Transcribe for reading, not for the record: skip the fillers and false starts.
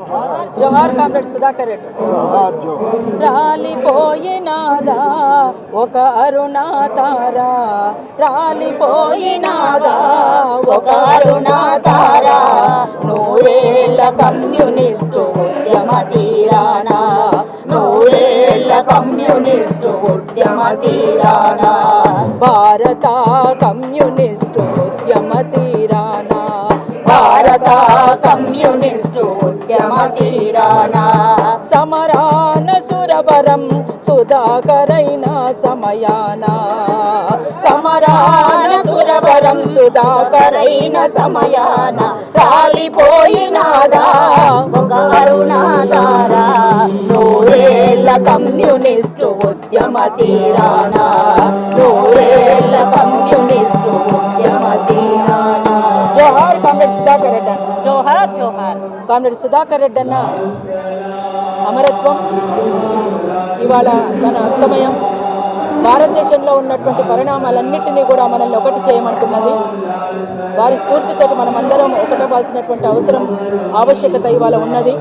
జోహార్ comrade Sudhakar Reddy. రాలిపోయినాదా ఒక అరుణా తారా, రాలిపోయినాదా ఒక అరుణా తారా, నూరేళ్ల కమ్యూనిస్టు ఉద్యమ తీరానా, నూరేళ్ల కమ్యూనిస్టు ఉద్యమ తీరానా, భారత కమ్యూనిస్టు ఉద్యమ తీరానా, భారత కమ్యూనిస్టు ఉద్యమ తీరానా, సమరాన సురవరం సుధాకరైన సమయాన, సమరాన సురవరం సుధాకరైన సమయాన, రాలిపోయినాదా ఒక అరుణా తారా, నూరేళ్ల కమ్యూనిస్టు ఉద్యమ తీరానా, నూరేళ్ల కమ్యూనిస్టు ఉద్యమ తీరానా. జోహార్ కామ్రేడ్ సుధాకర్ రెడ్డి అన్న. జోహార్ జోహార్. కామ్రేడ్ సుధాకర్ రెడ్డి అన్న అమరత్వం ఇవాళ తన అస్తమయం భారతదేశంలో ఉన్నటువంటి పరిణామాలన్నింటినీ కూడా మనల్ని ఒకటి చేయమంటున్నది. వారి స్ఫూర్తితో మనమందరం ఒకటవ్వాల్సినటువంటి అవసరం ఆవశ్యకత ఇవాళ ఉన్నది.